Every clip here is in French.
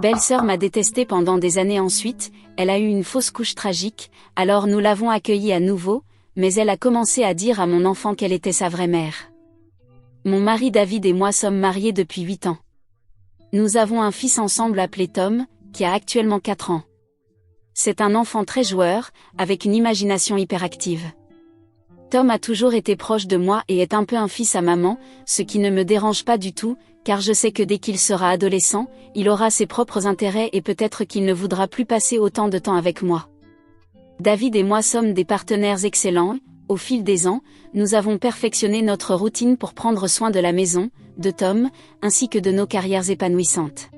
belle-sœur m'a détesté pendant des années ensuite, elle a eu une fausse couche tragique, alors nous l'avons accueillie à nouveau, mais elle a commencé à dire à mon enfant qu'elle était sa vraie mère. Mon mari David et moi sommes mariés depuis 8 ans. Nous avons un fils ensemble appelé Tom, qui a actuellement 4 ans. C'est un enfant très joueur, avec une imagination hyperactive. Tom a toujours été proche de moi et est un peu un fils à maman, ce qui ne me dérange pas du tout, car je sais que dès qu'il sera adolescent, il aura ses propres intérêts et peut-être qu'il ne voudra plus passer autant de temps avec moi. David et moi sommes des partenaires excellents. Au fil des ans, nous avons perfectionné notre routine pour prendre soin de la maison, de Tom, ainsi que de nos carrières épanouissantes.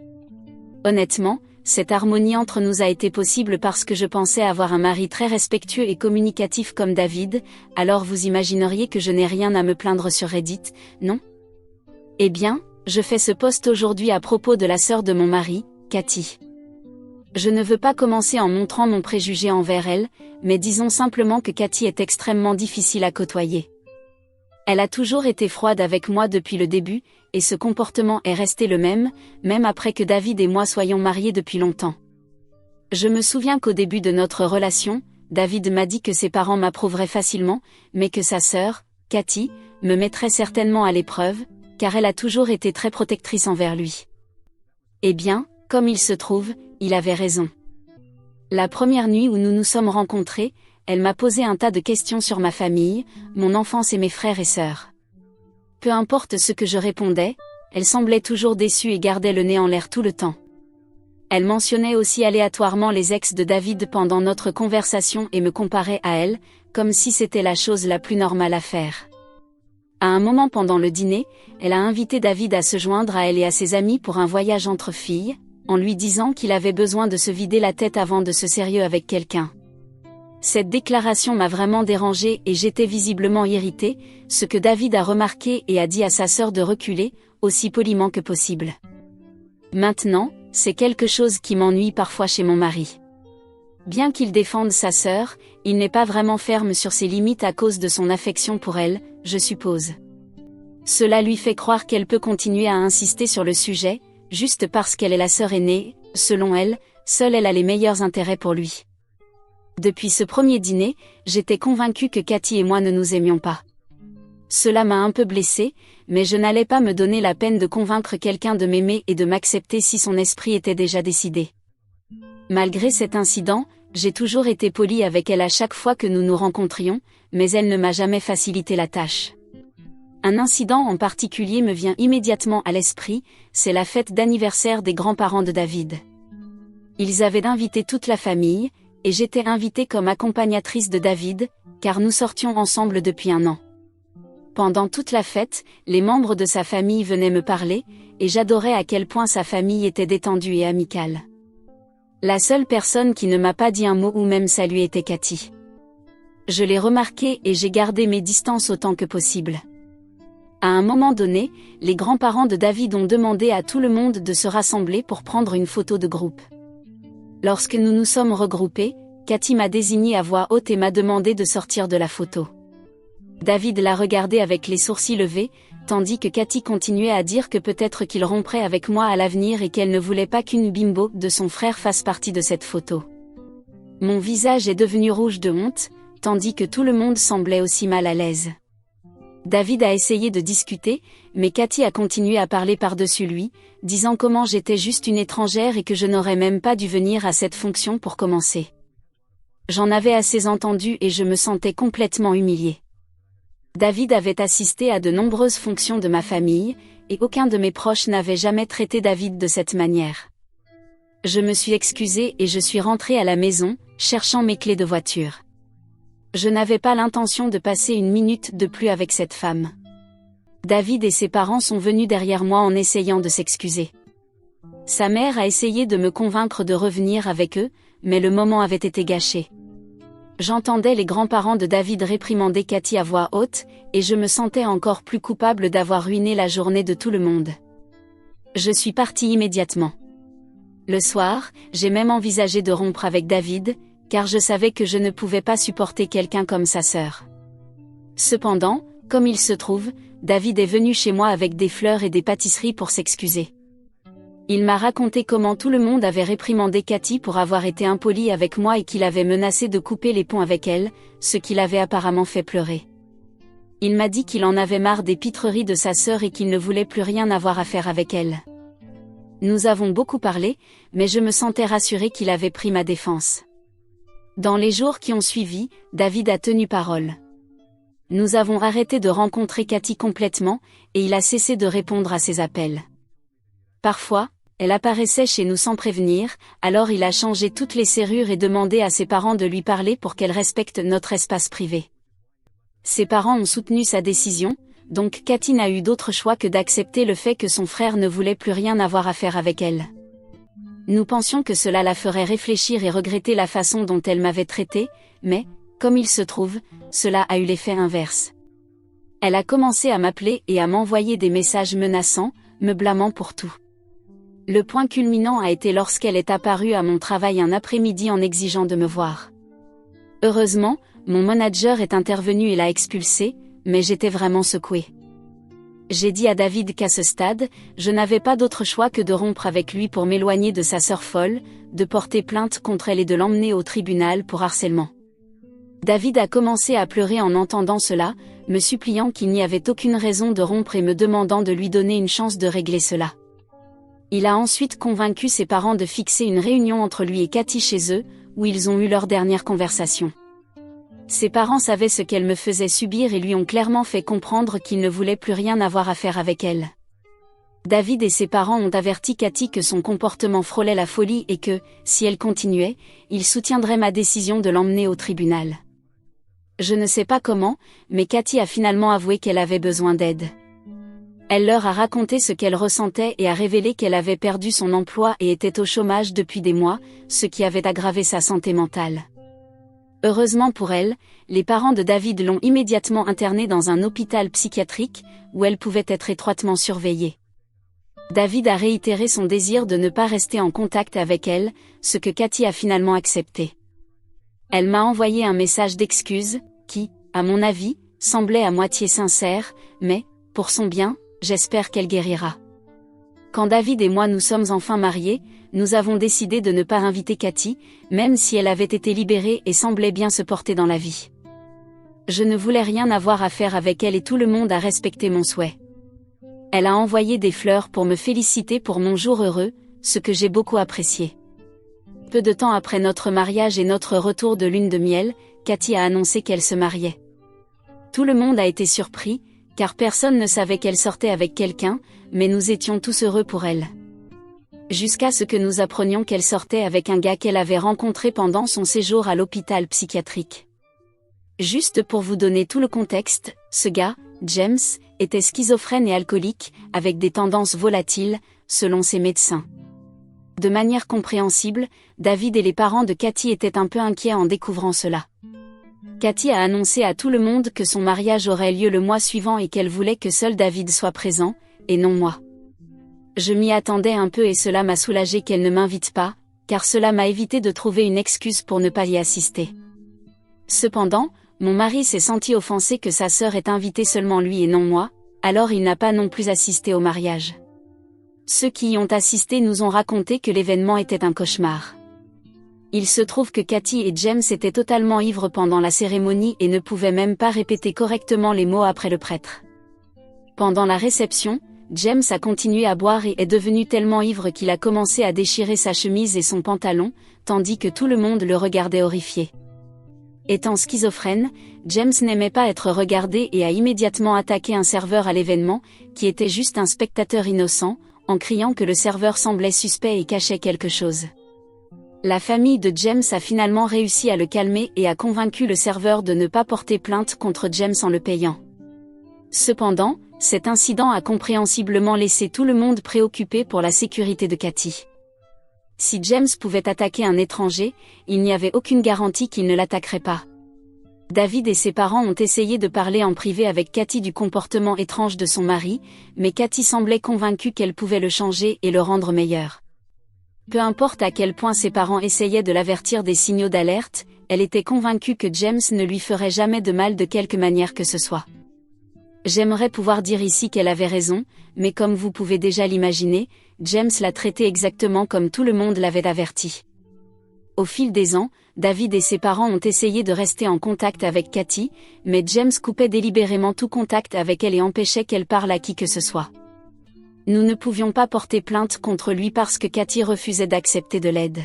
Honnêtement, cette harmonie entre nous a été possible parce que je pensais avoir un mari très respectueux et communicatif comme David, alors vous imagineriez que je n'ai rien à me plaindre sur Reddit, non? Eh bien, je fais ce post aujourd'hui à propos de la sœur de mon mari, Cathy. Je ne veux pas commencer en montrant mon préjugé envers elle, mais disons simplement que Cathy est extrêmement difficile à côtoyer. Elle a toujours été froide avec moi depuis le début, et ce comportement est resté le même après que David et moi soyons mariés depuis longtemps. Je me souviens qu'au début de notre relation, David m'a dit que ses parents m'approuveraient facilement, mais que sa sœur, Cathy, me mettrait certainement à l'épreuve, car elle a toujours été très protectrice envers lui. Eh bien, comme il se trouve, il avait raison. La première nuit où nous nous sommes rencontrés, elle m'a posé un tas de questions sur ma famille, mon enfance et mes frères et sœurs. Peu importe ce que je répondais, elle semblait toujours déçue et gardait le nez en l'air tout le temps. Elle mentionnait aussi aléatoirement les ex de David pendant notre conversation et me comparait à elle, comme si c'était la chose la plus normale à faire. À un moment pendant le dîner, elle a invité David à se joindre à elle et à ses amis pour un voyage entre filles, en lui disant qu'il avait besoin de se vider la tête avant de se sérieux avec quelqu'un. Cette déclaration m'a vraiment dérangée et j'étais visiblement irritée, ce que David a remarqué et a dit à sa sœur de reculer, aussi poliment que possible. Maintenant, c'est quelque chose qui m'ennuie parfois chez mon mari. Bien qu'il défende sa sœur, il n'est pas vraiment ferme sur ses limites à cause de son affection pour elle, je suppose. Cela lui fait croire qu'elle peut continuer à insister sur le sujet, juste parce qu'elle est la sœur aînée, selon elle, seule elle a les meilleurs intérêts pour lui. Depuis ce premier dîner, j'étais convaincue que Cathy et moi ne nous aimions pas. Cela m'a un peu blessée, mais je n'allais pas me donner la peine de convaincre quelqu'un de m'aimer et de m'accepter si son esprit était déjà décidé. Malgré cet incident, j'ai toujours été polie avec elle à chaque fois que nous nous rencontrions, mais elle ne m'a jamais facilité la tâche. Un incident en particulier me vient immédiatement à l'esprit, c'est la fête d'anniversaire des grands-parents de David. Ils avaient invité toute la famille, et j'étais invitée comme accompagnatrice de David, car nous sortions ensemble depuis 1 an. Pendant toute la fête, les membres de sa famille venaient me parler, et j'adorais à quel point sa famille était détendue et amicale. La seule personne qui ne m'a pas dit un mot ou même salué était Cathy. Je l'ai remarqué et j'ai gardé mes distances autant que possible. À un moment donné, les grands-parents de David ont demandé à tout le monde de se rassembler pour prendre une photo de groupe. Lorsque nous nous sommes regroupés, Cathy m'a désigné à voix haute et m'a demandé de sortir de la photo. David l'a regardé avec les sourcils levés, tandis que Cathy continuait à dire que peut-être qu'il romprait avec moi à l'avenir et qu'elle ne voulait pas qu'une bimbo de son frère fasse partie de cette photo. Mon visage est devenu rouge de honte, tandis que tout le monde semblait aussi mal à l'aise. David a essayé de discuter, mais Cathy a continué à parler par-dessus lui, disant comment j'étais juste une étrangère et que je n'aurais même pas dû venir à cette fonction pour commencer. J'en avais assez entendu et je me sentais complètement humiliée. David avait assisté à de nombreuses fonctions de ma famille, et aucun de mes proches n'avait jamais traité David de cette manière. Je me suis excusée et je suis rentrée à la maison, cherchant mes clés de voiture. Je n'avais pas l'intention de passer 1 minute de plus avec cette femme. David et ses parents sont venus derrière moi en essayant de s'excuser. Sa mère a essayé de me convaincre de revenir avec eux, mais le moment avait été gâché. J'entendais les grands-parents de David réprimander Cathy à voix haute, et je me sentais encore plus coupable d'avoir ruiné la journée de tout le monde. Je suis partie immédiatement. Le soir, j'ai même envisagé de rompre avec David, car je savais que je ne pouvais pas supporter quelqu'un comme sa sœur. Cependant, comme il se trouve, David est venu chez moi avec des fleurs et des pâtisseries pour s'excuser. Il m'a raconté comment tout le monde avait réprimandé Cathy pour avoir été impoli avec moi et qu'il avait menacé de couper les ponts avec elle, ce qui l'avait apparemment fait pleurer. Il m'a dit qu'il en avait marre des pitreries de sa sœur et qu'il ne voulait plus rien avoir à faire avec elle. Nous avons beaucoup parlé, mais je me sentais rassurée qu'il avait pris ma défense. Dans les jours qui ont suivi, David a tenu parole. Nous avons arrêté de rencontrer Cathy complètement, et il a cessé de répondre à ses appels. Parfois, elle apparaissait chez nous sans prévenir, alors il a changé toutes les serrures et demandé à ses parents de lui parler pour qu'elle respecte notre espace privé. Ses parents ont soutenu sa décision, donc Cathy n'a eu d'autre choix que d'accepter le fait que son frère ne voulait plus rien avoir à faire avec elle. Nous pensions que cela la ferait réfléchir et regretter la façon dont elle m'avait traité, mais, comme il se trouve, cela a eu l'effet inverse. Elle a commencé à m'appeler et à m'envoyer des messages menaçants, me blâmant pour tout. Le point culminant a été lorsqu'elle est apparue à mon travail un après-midi en exigeant de me voir. Heureusement, mon manager est intervenu et l'a expulsée, mais j'étais vraiment secouée. J'ai dit à David qu'à ce stade, je n'avais pas d'autre choix que de rompre avec lui pour m'éloigner de sa sœur folle, de porter plainte contre elle et de l'emmener au tribunal pour harcèlement. David a commencé à pleurer en entendant cela, me suppliant qu'il n'y avait aucune raison de rompre et me demandant de lui donner une chance de régler cela. Il a ensuite convaincu ses parents de fixer une réunion entre lui et Cathy chez eux, où ils ont eu leur dernière conversation. Ses parents savaient ce qu'elle me faisait subir et lui ont clairement fait comprendre qu'ils ne voulaient plus rien avoir à faire avec elle. David et ses parents ont averti Cathy que son comportement frôlait la folie et que, si elle continuait, ils soutiendraient ma décision de l'emmener au tribunal. Je ne sais pas comment, mais Cathy a finalement avoué qu'elle avait besoin d'aide. Elle leur a raconté ce qu'elle ressentait et a révélé qu'elle avait perdu son emploi et était au chômage depuis des mois, ce qui avait aggravé sa santé mentale. Heureusement pour elle, les parents de David l'ont immédiatement internée dans un hôpital psychiatrique, où elle pouvait être étroitement surveillée. David a réitéré son désir de ne pas rester en contact avec elle, ce que Cathy a finalement accepté. Elle m'a envoyé un message d'excuse, qui, à mon avis, semblait à moitié sincère, mais, pour son bien, j'espère qu'elle guérira. Quand David et moi nous sommes enfin mariés, nous avons décidé de ne pas inviter Cathy, même si elle avait été libérée et semblait bien se porter dans la vie. Je ne voulais rien avoir à faire avec elle et tout le monde a respecté mon souhait. Elle a envoyé des fleurs pour me féliciter pour mon jour heureux, ce que j'ai beaucoup apprécié. Peu de temps après notre mariage et notre retour de lune de miel, Cathy a annoncé qu'elle se mariait. Tout le monde a été surpris, car personne ne savait qu'elle sortait avec quelqu'un, mais nous étions tous heureux pour elle. Jusqu'à ce que nous apprenions qu'elle sortait avec un gars qu'elle avait rencontré pendant son séjour à l'hôpital psychiatrique. Juste pour vous donner tout le contexte, ce gars, James, était schizophrène et alcoolique, avec des tendances volatiles, selon ses médecins. De manière compréhensible, David et les parents de Cathy étaient un peu inquiets en découvrant cela. Cathy a annoncé à tout le monde que son mariage aurait lieu le mois suivant et qu'elle voulait que seul David soit présent, et non moi. Je m'y attendais un peu et cela m'a soulagée qu'elle ne m'invite pas, car cela m'a évité de trouver une excuse pour ne pas y assister. Cependant, mon mari s'est senti offensé que sa sœur ait invité seulement lui et non moi, alors il n'a pas non plus assisté au mariage. Ceux qui y ont assisté nous ont raconté que l'événement était un cauchemar. Il se trouve que Cathy et James étaient totalement ivres pendant la cérémonie et ne pouvaient même pas répéter correctement les mots après le prêtre. Pendant la réception, James a continué à boire et est devenu tellement ivre qu'il a commencé à déchirer sa chemise et son pantalon, tandis que tout le monde le regardait horrifié. Étant schizophrène, James n'aimait pas être regardé et a immédiatement attaqué un serveur à l'événement, qui était juste un spectateur innocent, en criant que le serveur semblait suspect et cachait quelque chose. La famille de James a finalement réussi à le calmer et a convaincu le serveur de ne pas porter plainte contre James en le payant. Cependant, cet incident a compréhensiblement laissé tout le monde préoccupé pour la sécurité de Cathy. Si James pouvait attaquer un étranger, il n'y avait aucune garantie qu'il ne l'attaquerait pas. David et ses parents ont essayé de parler en privé avec Cathy du comportement étrange de son mari, mais Cathy semblait convaincue qu'elle pouvait le changer et le rendre meilleur. Peu importe à quel point ses parents essayaient de l'avertir des signaux d'alerte, elle était convaincue que James ne lui ferait jamais de mal de quelque manière que ce soit. J'aimerais pouvoir dire ici qu'elle avait raison, mais comme vous pouvez déjà l'imaginer, James l'a traité exactement comme tout le monde l'avait averti. Au fil des ans, David et ses parents ont essayé de rester en contact avec Cathy, mais James coupait délibérément tout contact avec elle et empêchait qu'elle parle à qui que ce soit. Nous ne pouvions pas porter plainte contre lui parce que Cathy refusait d'accepter de l'aide.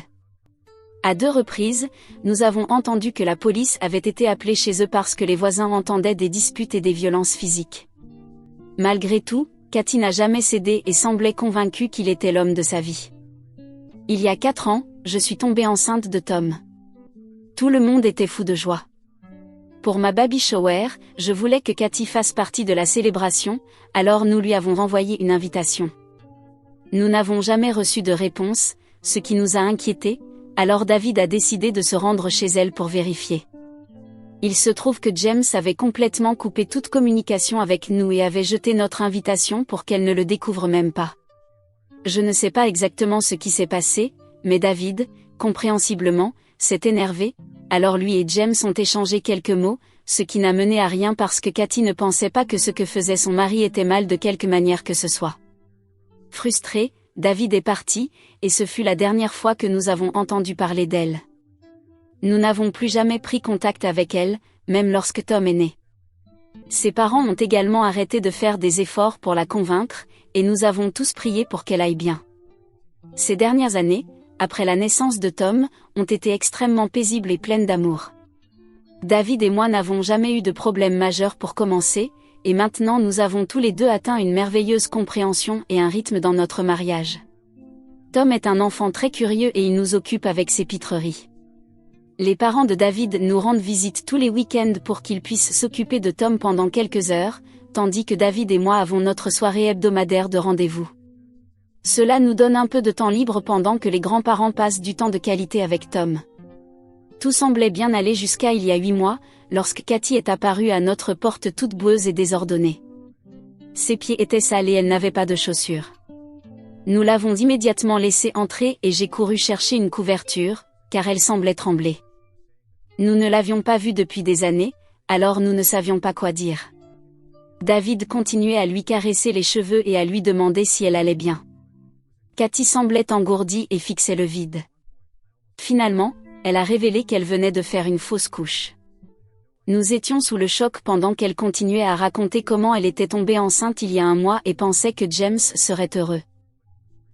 À 2 reprises, nous avons entendu que la police avait été appelée chez eux parce que les voisins entendaient des disputes et des violences physiques. Malgré tout, Cathy n'a jamais cédé et semblait convaincue qu'il était l'homme de sa vie. Il y a 4 ans, je suis tombée enceinte de Tom. Tout le monde était fou de joie. Pour ma baby shower, je voulais que Cathy fasse partie de la célébration, alors nous lui avons renvoyé une invitation. Nous n'avons jamais reçu de réponse, ce qui nous a inquiétés, alors David a décidé de se rendre chez elle pour vérifier. Il se trouve que James avait complètement coupé toute communication avec nous et avait jeté notre invitation pour qu'elle ne le découvre même pas. Je ne sais pas exactement ce qui s'est passé, mais David, compréhensiblement, s'est énervé, alors lui et James ont échangé quelques mots, ce qui n'a mené à rien parce que Cathy ne pensait pas que ce que faisait son mari était mal de quelque manière que ce soit. Frustré, David est parti, et ce fut la dernière fois que nous avons entendu parler d'elle. Nous n'avons plus jamais pris contact avec elle, même lorsque Tom est né. Ses parents ont également arrêté de faire des efforts pour la convaincre, et nous avons tous prié pour qu'elle aille bien. Ces dernières années, après la naissance de Tom, ont été extrêmement paisibles et pleines d'amour. David et moi n'avons jamais eu de problème majeur pour commencer, et maintenant nous avons tous les 2 atteint une merveilleuse compréhension et un rythme dans notre mariage. Tom est un enfant très curieux et il nous occupe avec ses pitreries. Les parents de David nous rendent visite tous les week-ends pour qu'ils puissent s'occuper de Tom pendant quelques heures, tandis que David et moi avons notre soirée hebdomadaire de rendez-vous. Cela nous donne un peu de temps libre pendant que les grands-parents passent du temps de qualité avec Tom. Tout semblait bien aller jusqu'à il y a 8 mois, lorsque Cathy est apparue à notre porte toute boueuse et désordonnée. Ses pieds étaient sales et elle n'avait pas de chaussures. Nous l'avons immédiatement laissée entrer et j'ai couru chercher une couverture, car elle semblait trembler. Nous ne l'avions pas vue depuis des années, alors nous ne savions pas quoi dire. David continuait à lui caresser les cheveux et à lui demander si elle allait bien. Cathy semblait engourdie et fixait le vide. Finalement, elle a révélé qu'elle venait de faire une fausse couche. Nous étions sous le choc pendant qu'elle continuait à raconter comment elle était tombée enceinte il y a 1 mois et pensait que James serait heureux.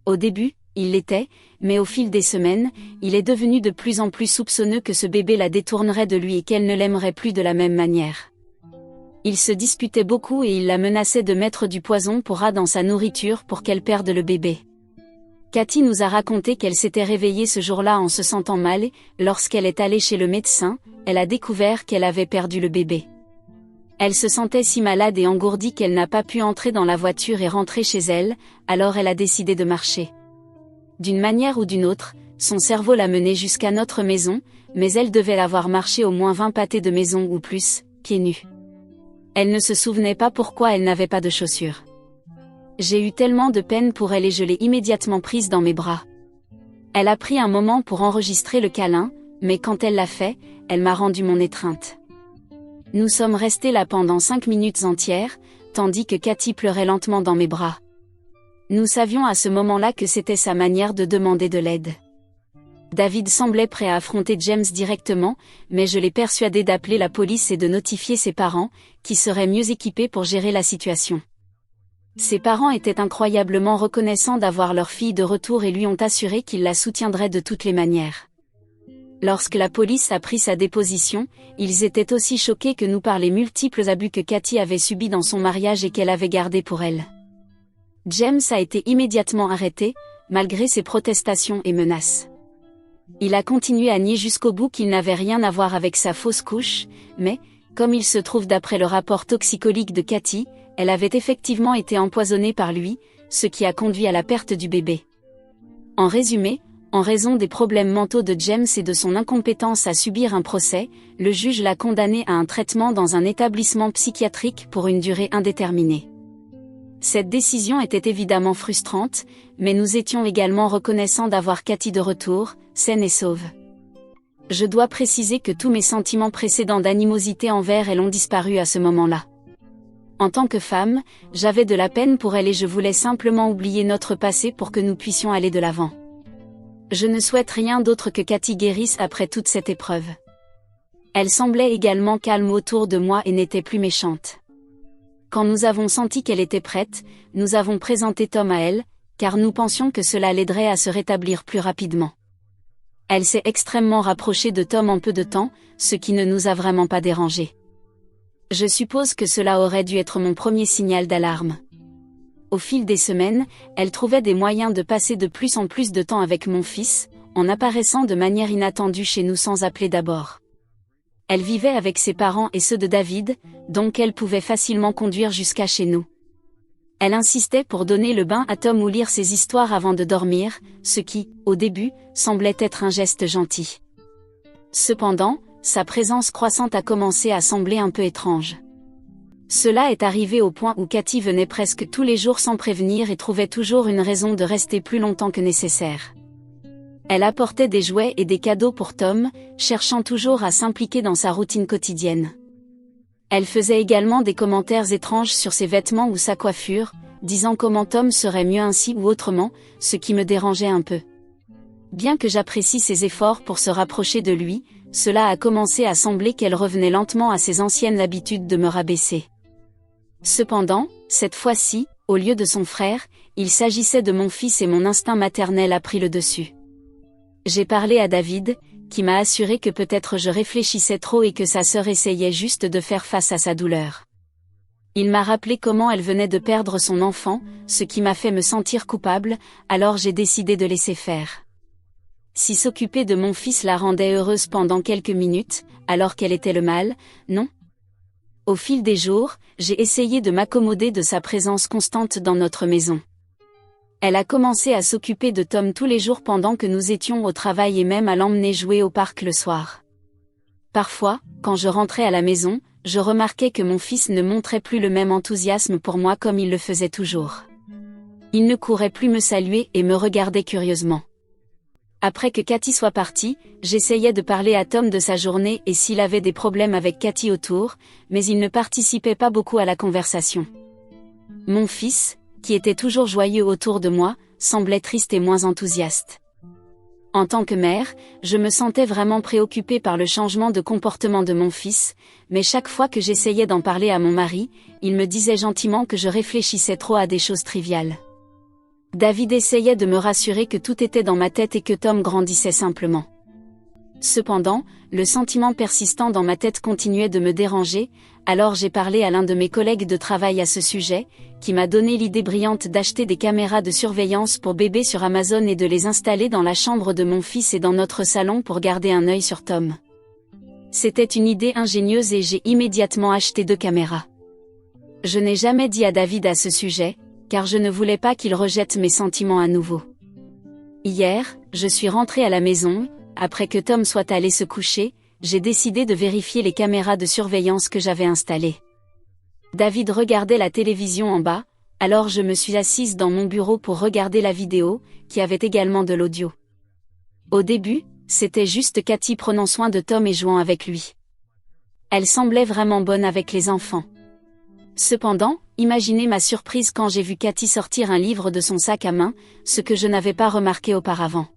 Au début, il l'était, mais au fil des semaines, il est devenu de plus en plus soupçonneux que ce bébé la détournerait de lui et qu'elle ne l'aimerait plus de la même manière. Il se disputait beaucoup et il la menaçait de mettre du poison pour rat dans sa nourriture pour qu'elle perde le bébé. Cathy nous a raconté qu'elle s'était réveillée ce jour-là en se sentant mal et, lorsqu'elle est allée chez le médecin, elle a découvert qu'elle avait perdu le bébé. Elle se sentait si malade et engourdie qu'elle n'a pas pu entrer dans la voiture et rentrer chez elle, alors elle a décidé de marcher. D'une manière ou d'une autre, son cerveau l'a menée jusqu'à notre maison, mais elle devait avoir marché au moins 20 pâtés de maison ou plus, pieds nus. Elle ne se souvenait pas pourquoi elle n'avait pas de chaussures. J'ai eu tellement de peine pour elle et je l'ai immédiatement prise dans mes bras. Elle a pris un moment pour enregistrer le câlin, mais quand elle l'a fait, elle m'a rendu mon étreinte. Nous sommes restés là pendant 5 minutes entières, tandis que Cathy pleurait lentement dans mes bras. Nous savions à ce moment-là que c'était sa manière de demander de l'aide. David semblait prêt à affronter James directement, mais je l'ai persuadé d'appeler la police et de notifier ses parents, qui seraient mieux équipés pour gérer la situation. Ses parents étaient incroyablement reconnaissants d'avoir leur fille de retour et lui ont assuré qu'ils la soutiendraient de toutes les manières. Lorsque la police a pris sa déposition, ils étaient aussi choqués que nous par les multiples abus que Cathy avait subis dans son mariage et qu'elle avait gardés pour elle. James a été immédiatement arrêté, malgré ses protestations et menaces. Il a continué à nier jusqu'au bout qu'il n'avait rien à voir avec sa fausse couche, mais, comme il se trouve d'après le rapport toxicologique de Cathy, elle avait effectivement été empoisonnée par lui, ce qui a conduit à la perte du bébé. En résumé, en raison des problèmes mentaux de James et de son incompétence à subir un procès, le juge l'a condamné à un traitement dans un établissement psychiatrique pour une durée indéterminée. Cette décision était évidemment frustrante, mais nous étions également reconnaissants d'avoir Cathy de retour, saine et sauve. Je dois préciser que tous mes sentiments précédents d'animosité envers elle ont disparu à ce moment-là. En tant que femme, j'avais de la peine pour elle et je voulais simplement oublier notre passé pour que nous puissions aller de l'avant. Je ne souhaite rien d'autre que Cathy guérisse après toute cette épreuve. Elle semblait également calme autour de moi et n'était plus méchante. Quand nous avons senti qu'elle était prête, nous avons présenté Tom à elle, car nous pensions que cela l'aiderait à se rétablir plus rapidement. Elle s'est extrêmement rapprochée de Tom en peu de temps, ce qui ne nous a vraiment pas dérangés. Je suppose que cela aurait dû être mon premier signal d'alarme. Au fil des semaines, elle trouvait des moyens de passer de plus en plus de temps avec mon fils, en apparaissant de manière inattendue chez nous sans appeler d'abord. Elle vivait avec ses parents et ceux de David, donc elle pouvait facilement conduire jusqu'à chez nous. Elle insistait pour donner le bain à Tom ou lire ses histoires avant de dormir, ce qui, au début, semblait être un geste gentil. Cependant, sa présence croissante a commencé à sembler un peu étrange. Cela est arrivé au point où Cathy venait presque tous les jours sans prévenir et trouvait toujours une raison de rester plus longtemps que nécessaire. Elle apportait des jouets et des cadeaux pour Tom, cherchant toujours à s'impliquer dans sa routine quotidienne. Elle faisait également des commentaires étranges sur ses vêtements ou sa coiffure, disant comment Tom serait mieux ainsi ou autrement, ce qui me dérangeait un peu. Bien que j'apprécie ses efforts pour se rapprocher de lui, cela a commencé à sembler qu'elle revenait lentement à ses anciennes habitudes de me rabaisser. Cependant, cette fois-ci, au lieu de son frère, il s'agissait de mon fils et mon instinct maternel a pris le dessus. J'ai parlé à David, qui m'a assuré que peut-être je réfléchissais trop et que sa sœur essayait juste de faire face à sa douleur. Il m'a rappelé comment elle venait de perdre son enfant, ce qui m'a fait me sentir coupable, alors j'ai décidé de laisser faire. Si s'occuper de mon fils la rendait heureuse pendant quelques minutes, alors qu'elle était le mal, non. Au fil des jours, j'ai essayé de m'accommoder de sa présence constante dans notre maison. Elle a commencé à s'occuper de Tom tous les jours pendant que nous étions au travail et même à l'emmener jouer au parc le soir. Parfois, quand je rentrais à la maison, je remarquais que mon fils ne montrait plus le même enthousiasme pour moi comme il le faisait toujours. Il ne courait plus me saluer et me regardait curieusement. Après que Cathy soit partie, j'essayais de parler à Tom de sa journée et s'il avait des problèmes avec Cathy autour, mais il ne participait pas beaucoup à la conversation. Mon fils, qui était toujours joyeux autour de moi, semblait triste et moins enthousiaste. En tant que mère, je me sentais vraiment préoccupée par le changement de comportement de mon fils, mais chaque fois que j'essayais d'en parler à mon mari, il me disait gentiment que je réfléchissais trop à des choses triviales. David essayait de me rassurer que tout était dans ma tête et que Tom grandissait simplement. Cependant, le sentiment persistant dans ma tête continuait de me déranger, alors j'ai parlé à l'un de mes collègues de travail à ce sujet, qui m'a donné l'idée brillante d'acheter des caméras de surveillance pour bébé sur Amazon et de les installer dans la chambre de mon fils et dans notre salon pour garder un œil sur Tom. C'était une idée ingénieuse et j'ai immédiatement acheté 2 caméras. Je n'ai jamais dit à David à ce sujet, car je ne voulais pas qu'il rejette mes sentiments à nouveau. Hier, je suis rentrée à la maison. Après que Tom soit allé se coucher, j'ai décidé de vérifier les caméras de surveillance que j'avais installées. David regardait la télévision en bas, alors je me suis assise dans mon bureau pour regarder la vidéo, qui avait également de l'audio. Au début, c'était juste Cathy prenant soin de Tom et jouant avec lui. Elle semblait vraiment bonne avec les enfants. Cependant, imaginez ma surprise quand j'ai vu Cathy sortir un livre de son sac à main, ce que je n'avais pas remarqué auparavant.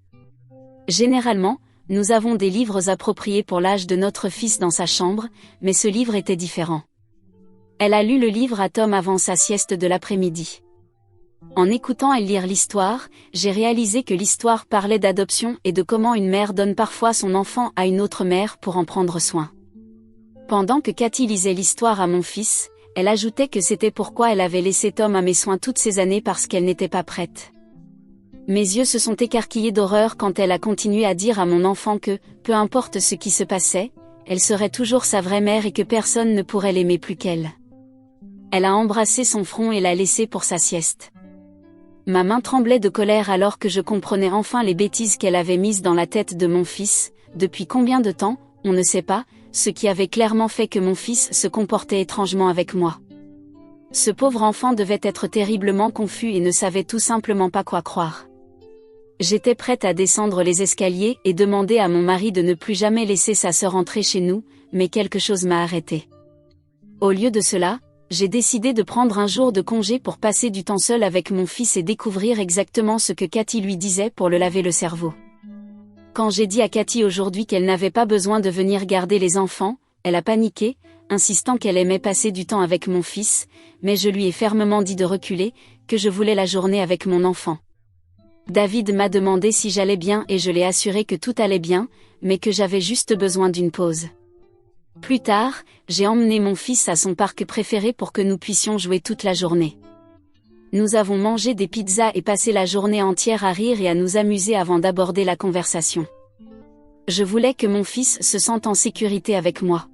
Généralement, nous avons des livres appropriés pour l'âge de notre fils dans sa chambre, mais ce livre était différent. Elle a lu le livre à Tom avant sa sieste de l'après-midi. En écoutant elle lire l'histoire, j'ai réalisé que l'histoire parlait d'adoption et de comment une mère donne parfois son enfant à une autre mère pour en prendre soin. Pendant que Cathy lisait l'histoire à mon fils, elle ajoutait que c'était pourquoi elle avait laissé Tom à mes soins toutes ces années parce qu'elle n'était pas prête. Mes yeux se sont écarquillés d'horreur quand elle a continué à dire à mon enfant que, peu importe ce qui se passait, elle serait toujours sa vraie mère et que personne ne pourrait l'aimer plus qu'elle. Elle a embrassé son front et l'a laissé pour sa sieste. Ma main tremblait de colère alors que je comprenais enfin les bêtises qu'elle avait mises dans la tête de mon fils, depuis combien de temps, on ne sait pas, ce qui avait clairement fait que mon fils se comportait étrangement avec moi. Ce pauvre enfant devait être terriblement confus et ne savait tout simplement pas quoi croire. J'étais prête à descendre les escaliers et demander à mon mari de ne plus jamais laisser sa sœur entrer chez nous, mais quelque chose m'a arrêtée. Au lieu de cela, j'ai décidé de prendre un jour de congé pour passer du temps seul avec mon fils et découvrir exactement ce que Cathy lui disait pour le laver le cerveau. Quand j'ai dit à Cathy aujourd'hui qu'elle n'avait pas besoin de venir garder les enfants, elle a paniqué, insistant qu'elle aimait passer du temps avec mon fils, mais je lui ai fermement dit de reculer, que je voulais la journée avec mon enfant. David m'a demandé si j'allais bien et je l'ai assuré que tout allait bien, mais que j'avais juste besoin d'une pause. Plus tard, j'ai emmené mon fils à son parc préféré pour que nous puissions jouer toute la journée. Nous avons mangé des pizzas et passé la journée entière à rire et à nous amuser avant d'aborder la conversation. Je voulais que mon fils se sente en sécurité avec moi.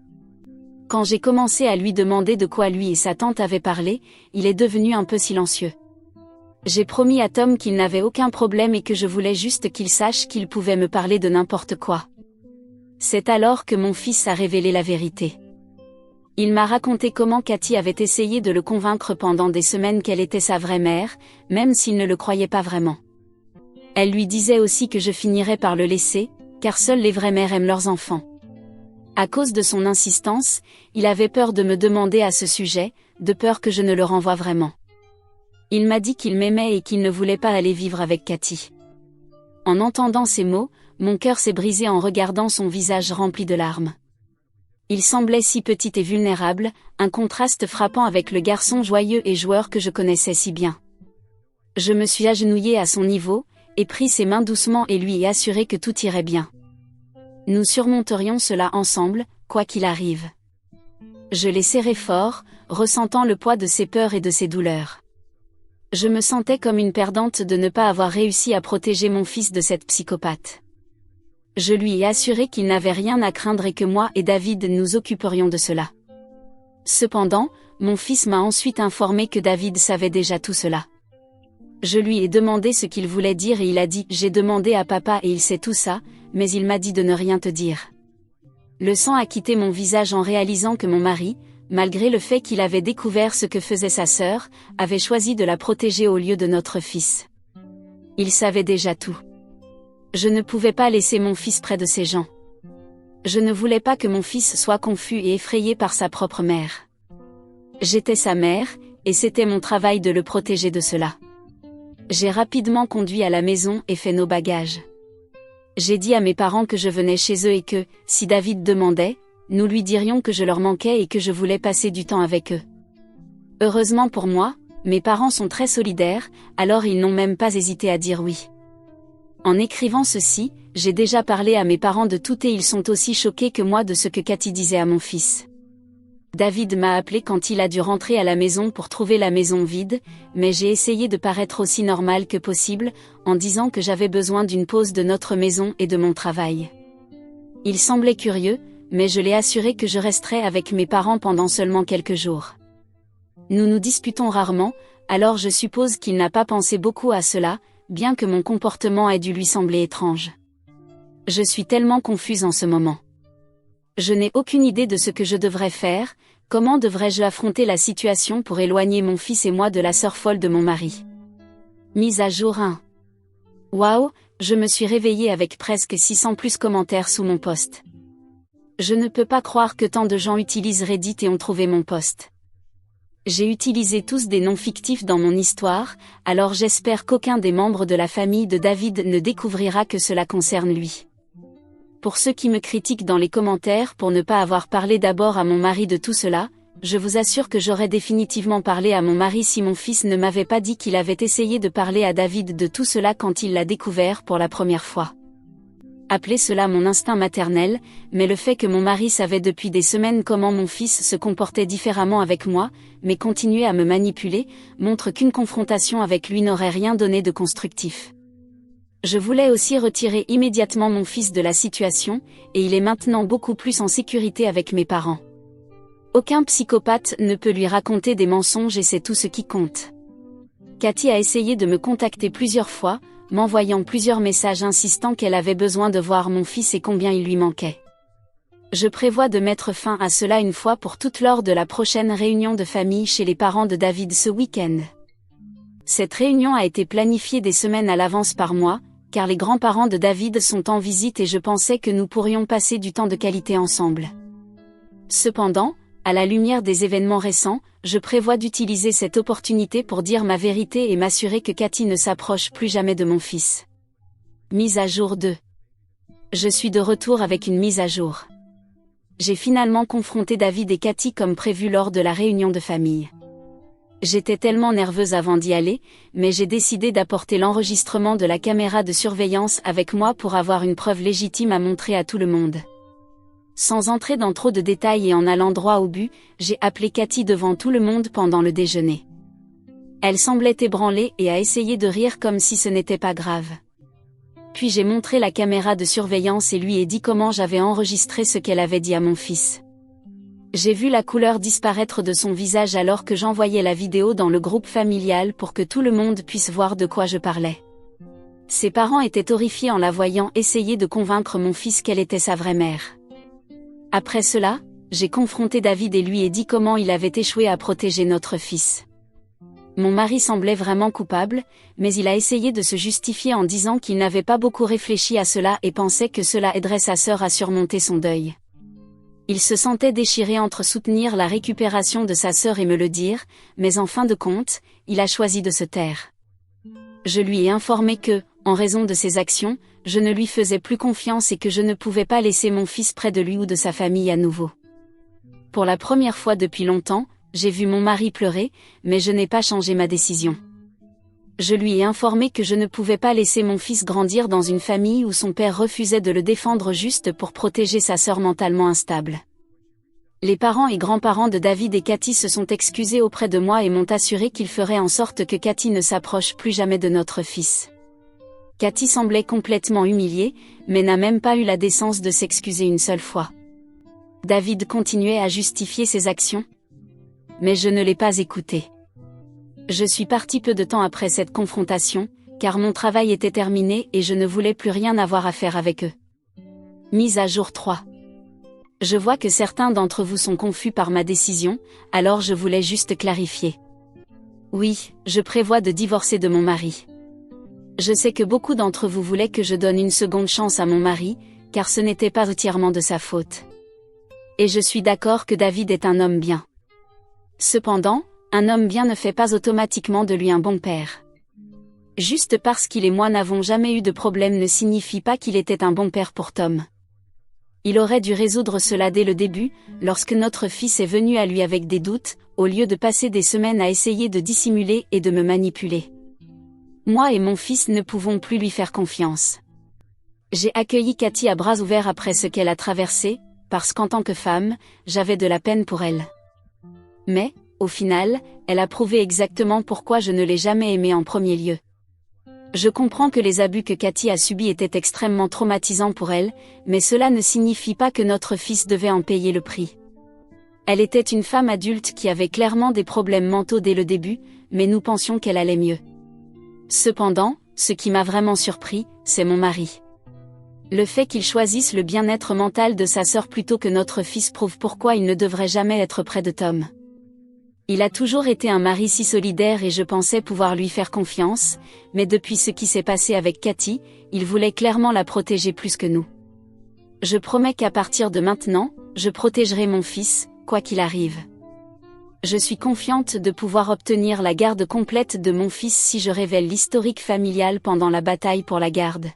Quand j'ai commencé à lui demander de quoi lui et sa tante avaient parlé, il est devenu un peu silencieux. J'ai promis à Tom qu'il n'avait aucun problème et que je voulais juste qu'il sache qu'il pouvait me parler de n'importe quoi. C'est alors que mon fils a révélé la vérité. Il m'a raconté comment Cathy avait essayé de le convaincre pendant des semaines qu'elle était sa vraie mère, même s'il ne le croyait pas vraiment. Elle lui disait aussi que je finirais par le laisser, car seules les vraies mères aiment leurs enfants. À cause de son insistance, il avait peur de me demander à ce sujet, de peur que je ne le renvoie vraiment. Il m'a dit qu'il m'aimait et qu'il ne voulait pas aller vivre avec Cathy. En entendant ces mots, mon cœur s'est brisé en regardant son visage rempli de larmes. Il semblait si petit et vulnérable, un contraste frappant avec le garçon joyeux et joueur que je connaissais si bien. Je me suis agenouillée à son niveau, et pris ses mains doucement et lui ai assuré que tout irait bien. Nous surmonterions cela ensemble, quoi qu'il arrive. Je l'ai serré fort, ressentant le poids de ses peurs et de ses douleurs. Je me sentais comme une perdante de ne pas avoir réussi à protéger mon fils de cette psychopathe. Je lui ai assuré qu'il n'avait rien à craindre et que moi et David nous occuperions de cela. Cependant, mon fils m'a ensuite informé que David savait déjà tout cela. Je lui ai demandé ce qu'il voulait dire et il a dit « J'ai demandé à papa et il sait tout ça, mais il m'a dit de ne rien te dire ». Le sang a quitté mon visage en réalisant que mon mari, malgré le fait qu'il avait découvert ce que faisait sa sœur, avait choisi de la protéger au lieu de notre fils. Il savait déjà tout. Je ne pouvais pas laisser mon fils près de ces gens. Je ne voulais pas que mon fils soit confus et effrayé par sa propre mère. J'étais sa mère, et c'était mon travail de le protéger de cela. J'ai rapidement conduit à la maison et fait nos bagages. J'ai dit à mes parents que je venais chez eux et que, si David demandait, nous lui dirions que je leur manquais et que je voulais passer du temps avec eux. Heureusement pour moi, mes parents sont très solidaires, alors ils n'ont même pas hésité à dire oui. En écrivant ceci, j'ai déjà parlé à mes parents de tout et ils sont aussi choqués que moi de ce que Cathy disait à mon fils. David m'a appelé quand il a dû rentrer à la maison pour trouver la maison vide, mais j'ai essayé de paraître aussi normal que possible, en disant que j'avais besoin d'une pause de notre maison et de mon travail. Il semblait curieux, mais je l'ai assuré que je resterais avec mes parents pendant seulement quelques jours. Nous nous disputons rarement, alors je suppose qu'il n'a pas pensé beaucoup à cela, bien que mon comportement ait dû lui sembler étrange. Je suis tellement confuse en ce moment. Je n'ai aucune idée de ce que je devrais faire, comment devrais-je affronter la situation pour éloigner mon fils et moi de la sœur folle de mon mari. Mise à jour 1. Waouh, je me suis réveillée avec presque 600 plus commentaires sous mon post. Je ne peux pas croire que tant de gens utilisent Reddit et ont trouvé mon post. J'ai utilisé tous des noms fictifs dans mon histoire, alors j'espère qu'aucun des membres de la famille de David ne découvrira que cela concerne lui. Pour ceux qui me critiquent dans les commentaires pour ne pas avoir parlé d'abord à mon mari de tout cela, je vous assure que j'aurais définitivement parlé à mon mari si mon fils ne m'avait pas dit qu'il avait essayé de parler à David de tout cela quand il l'a découvert pour la première fois. Appelez cela mon instinct maternel, mais le fait que mon mari savait depuis des semaines comment mon fils se comportait différemment avec moi, mais continuait à me manipuler, montre qu'une confrontation avec lui n'aurait rien donné de constructif. Je voulais aussi retirer immédiatement mon fils de la situation, et il est maintenant beaucoup plus en sécurité avec mes parents. Aucun psychopathe ne peut lui raconter des mensonges et c'est tout ce qui compte. Cathy a essayé de me contacter plusieurs fois, m'envoyant plusieurs messages insistant qu'elle avait besoin de voir mon fils et combien il lui manquait. Je prévois de mettre fin à cela une fois pour toutes lors de la prochaine réunion de famille chez les parents de David ce week-end. Cette réunion a été planifiée des semaines à l'avance par moi, car les grands-parents de David sont en visite et je pensais que nous pourrions passer du temps de qualité ensemble. Cependant, à la lumière des événements récents, je prévois d'utiliser cette opportunité pour dire ma vérité et m'assurer que Cathy ne s'approche plus jamais de mon fils. Mise à jour 2. Je suis de retour avec une mise à jour. J'ai finalement confronté David et Cathy comme prévu lors de la réunion de famille. J'étais tellement nerveuse avant d'y aller, mais j'ai décidé d'apporter l'enregistrement de la caméra de surveillance avec moi pour avoir une preuve légitime à montrer à tout le monde. Sans entrer dans trop de détails et en allant droit au but, j'ai appelé Cathy devant tout le monde pendant le déjeuner. Elle semblait ébranlée et a essayé de rire comme si ce n'était pas grave. Puis j'ai montré la caméra de surveillance et lui ai dit comment j'avais enregistré ce qu'elle avait dit à mon fils. J'ai vu la couleur disparaître de son visage alors que j'envoyais la vidéo dans le groupe familial pour que tout le monde puisse voir de quoi je parlais. Ses parents étaient horrifiés en la voyant essayer de convaincre mon fils qu'elle était sa vraie mère. Après cela, j'ai confronté David et lui ai dit comment il avait échoué à protéger notre fils. Mon mari semblait vraiment coupable, mais il a essayé de se justifier en disant qu'il n'avait pas beaucoup réfléchi à cela et pensait que cela aiderait sa sœur à surmonter son deuil. Il se sentait déchiré entre soutenir la récupération de sa sœur et me le dire, mais en fin de compte, il a choisi de se taire. Je lui ai informé que, en raison de ses actions, je ne lui faisais plus confiance et que je ne pouvais pas laisser mon fils près de lui ou de sa famille à nouveau. Pour la première fois depuis longtemps, j'ai vu mon mari pleurer, mais je n'ai pas changé ma décision. Je lui ai informé que je ne pouvais pas laisser mon fils grandir dans une famille où son père refusait de le défendre juste pour protéger sa sœur mentalement instable. Les parents et grands-parents de David et Cathy se sont excusés auprès de moi et m'ont assuré qu'ils feraient en sorte que Cathy ne s'approche plus jamais de notre fils. Cathy semblait complètement humiliée, mais n'a même pas eu la décence de s'excuser une seule fois. David continuait à justifier ses actions. Mais je ne l'ai pas écouté. Je suis partie peu de temps après cette confrontation, car mon travail était terminé et je ne voulais plus rien avoir à faire avec eux. Mise à jour 3. Je vois que certains d'entre vous sont confus par ma décision, alors je voulais juste clarifier. Oui, je prévois de divorcer de mon mari. Je sais que beaucoup d'entre vous voulaient que je donne une seconde chance à mon mari, car ce n'était pas entièrement de sa faute. Et je suis d'accord que David est un homme bien. Cependant, un homme bien ne fait pas automatiquement de lui un bon père. Juste parce qu'il et moi n'avons jamais eu de problème ne signifie pas qu'il était un bon père pour Tom. Il aurait dû résoudre cela dès le début, lorsque notre fils est venu à lui avec des doutes, au lieu de passer des semaines à essayer de dissimuler et de me manipuler. Moi et mon fils ne pouvons plus lui faire confiance. J'ai accueilli Cathy à bras ouverts après ce qu'elle a traversé, parce qu'en tant que femme, j'avais de la peine pour elle. Mais, au final, elle a prouvé exactement pourquoi je ne l'ai jamais aimée en premier lieu. Je comprends que les abus que Cathy a subis étaient extrêmement traumatisants pour elle, mais cela ne signifie pas que notre fils devait en payer le prix. Elle était une femme adulte qui avait clairement des problèmes mentaux dès le début, mais nous pensions qu'elle allait mieux. Cependant, ce qui m'a vraiment surpris, c'est mon mari. Le fait qu'il choisisse le bien-être mental de sa sœur plutôt que notre fils prouve pourquoi il ne devrait jamais être près de Tom. Il a toujours été un mari si solidaire et je pensais pouvoir lui faire confiance, mais depuis ce qui s'est passé avec Cathy, il voulait clairement la protéger plus que nous. Je promets qu'à partir de maintenant, je protégerai mon fils, quoi qu'il arrive. Je suis confiante de pouvoir obtenir la garde complète de mon fils si je révèle l'historique familial pendant la bataille pour la garde.